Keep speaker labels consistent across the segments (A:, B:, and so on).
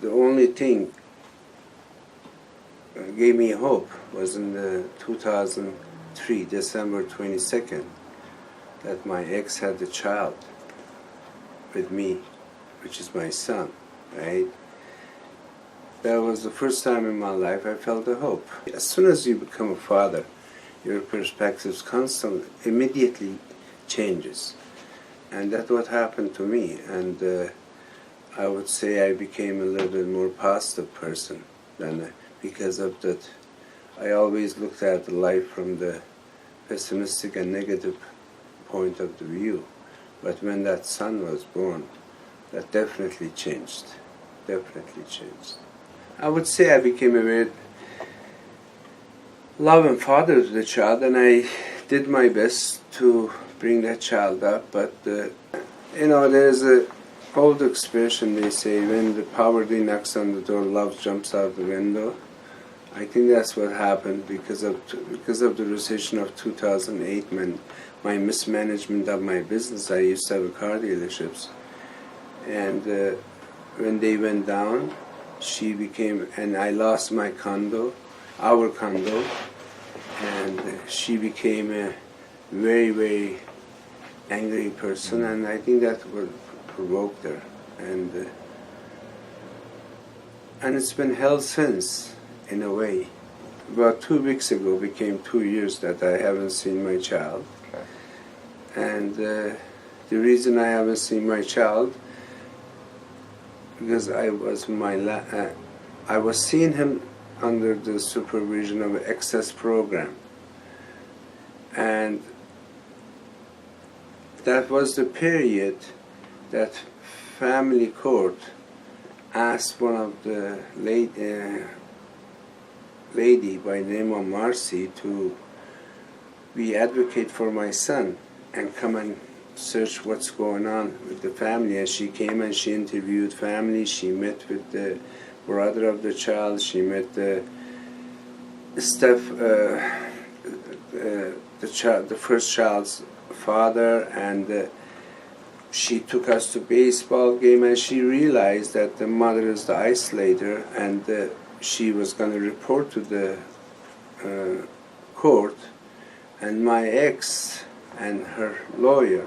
A: the only thing gave me hope was in the 2003, December 22nd, that my ex had a child with me, which is my son, right? That was the first time in my life I felt a hope. As soon as you become a father, your perspectives constantly, immediately changes. And that's what happened to me. And I would say I became a little bit more positive person than because of that. I always looked at life from the pessimistic and negative point of the view. But when that son was born, that definitely changed. Definitely changed. I would say I became a very loving father to the child, and I did my best to bring that child up. But there's a old expression, they say, when the poverty knocks on the door, love jumps out the window. I think that's what happened because of the recession of 2008, when my mismanagement of my business. I used to have car dealerships, and when they went down, she became, and I lost my condo, our condo, and she became a very, very angry person, and I think that would provoke her, and it's been hell since, in a way. About 2 weeks ago became 2 years that I haven't seen my child. Okay. And the reason I haven't seen my child, because I was seeing him under the supervision of an excess program, and that was the period that family court asked one of the lady by the name of Marcy to be advocate for my son and come and search what's going on with the family. And she came and she interviewed family. She met with the brother of the child. She met the first child's father, and she took us to baseball game, and she realized that the mother is the isolator, and she was going to report to the court. And my ex and her lawyer,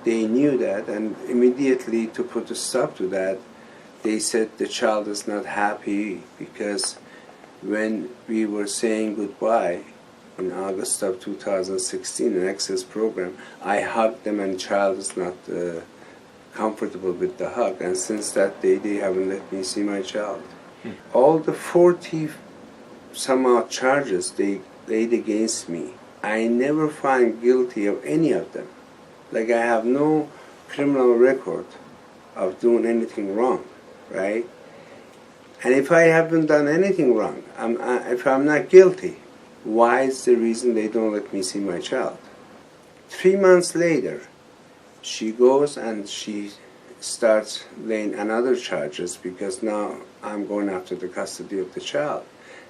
A: they knew that, and immediately to put a stop to that, they said the child is not happy because when we were saying goodbye in August of 2016, an access program, I hugged them, and child is not comfortable with the hug, and since that day they haven't let me see my child. All the 40 some odd charges they laid against me, I never find guilty of any of them. Like, I have no criminal record of doing anything wrong, right? And if I haven't done anything wrong, if I'm not guilty, why is the reason they don't let me see my child? 3 months later, she goes and she starts laying another charges because now I'm going after the custody of the child.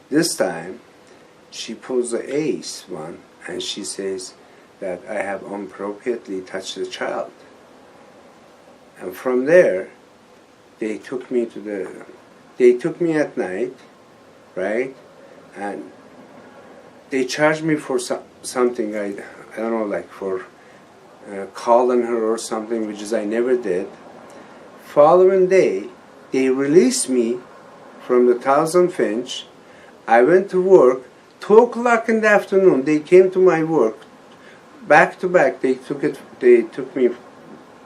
A: This time, she pulls the ace one, and she says that I have inappropriately touched the child. And from there, they took me at night, right? And they charged me for something, I don't know, like for calling her or something, which is I never did. Following day, they released me from the Thousand Finch. I went to work. 2 o'clock in the afternoon, they came to my work, back to back. They took me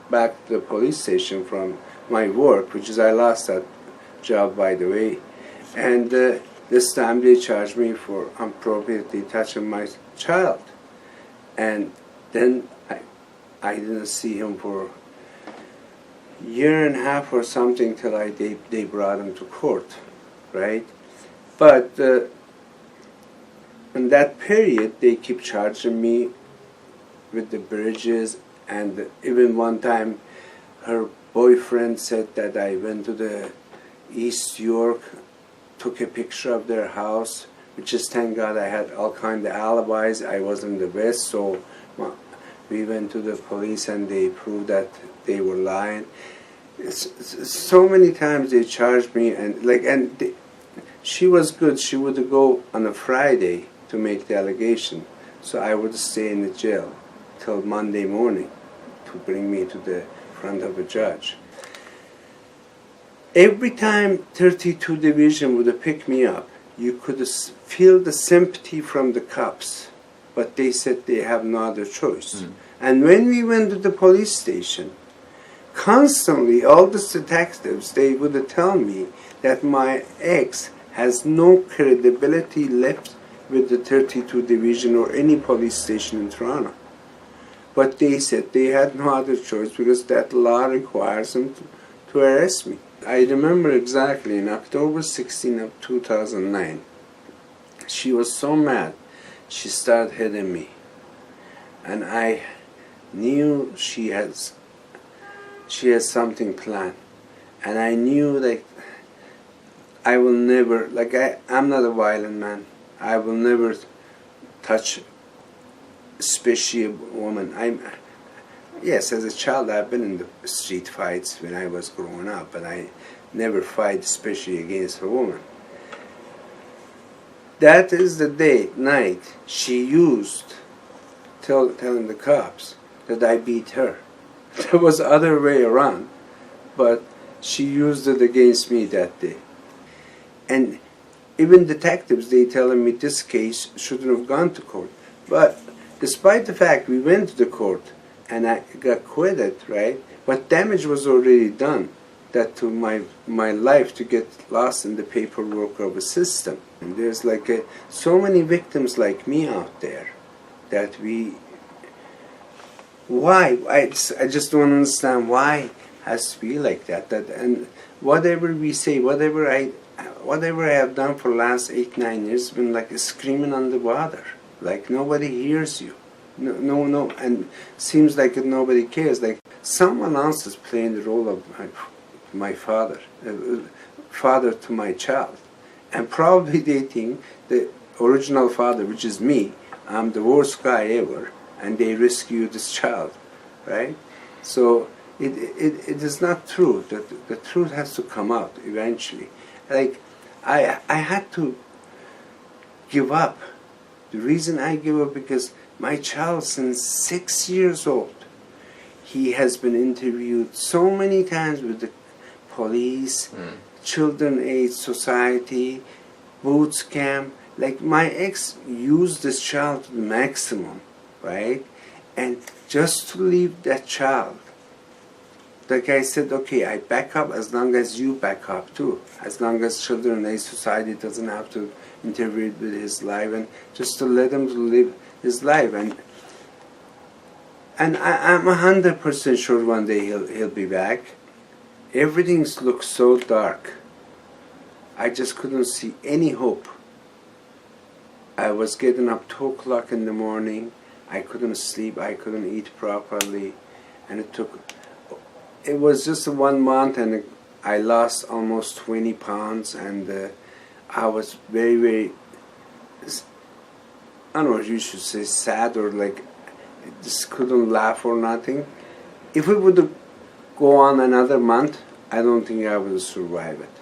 A: back to the police station from my work, which is I lost that job, by the way. And this time they charged me for inappropriately touching my child. And then I didn't see him for a year and a half or something till they brought him to court, right? But in that period, they keep charging me with the bridges, and even one time her boyfriend said that I went to the East York, took a picture of their house, which is, thank God, I had all kind of alibis. I was in the West, so we went to the police and they proved that they were lying. So many times they charged me, she was good. She would go on a Friday to make the allegation, so I would stay in the jail till Monday morning to bring me to the front of a judge. Every time 32 Division would pick me up, you could feel the sympathy from the cops, but they said they have no other choice. And when we went to the police station, constantly all the detectives, they would tell me that my ex has no credibility left with the 32 Division or any police station in Toronto. But they said they had no other choice because that law requires them to arrest me. I remember exactly in October 16 of 2009, she was so mad, she started hitting me. And I knew she has something planned. And I knew that I will never, I'm not a violent man. I will never touch, especially a woman. Yes, as a child I've been in the street fights when I was growing up, but I never fight, especially against a woman. That is the night she used, telling the cops that I beat her. There was other way around, but she used it against me that day. And even detectives, they telling me this case shouldn't have gone to court. But despite the fact we went to the court and I got acquitted, right? But damage was already done. That to my life to get lost in the paperwork of a system. And there's so many victims like me out there that why? I just don't understand why it has to be like that. And whatever we say, whatever I have done for the last 8-9 years has been like screaming on the water. Like nobody hears you. No, and seems like nobody cares. Like someone else is playing the role of my father, father to my child. And probably they think the original father, which is me, I'm the worst guy ever, and they rescue this child, right? So it is not true. The truth has to come out eventually. Like I had to give up. The reason I give up because my child, since 6 years old, he has been interviewed so many times with the police, Children Aid Society, boots camp. Like my ex used this child to the maximum, right? And just to leave that child, like I said, okay, I back up as long as you back up too. As long as Children Aid Society doesn't have to interfere with his life, and just to let him to live his life. And I'm 100% sure one day he'll be back. Everything looks so dark. I just couldn't see any hope. I was getting up 2 o'clock in the morning. I couldn't sleep. I couldn't eat properly. And it was just 1 month, and I lost almost 20 pounds. And I was very, very, I don't know if you should say sad or just couldn't laugh or nothing. If we would go on another month, I don't think I would survive it.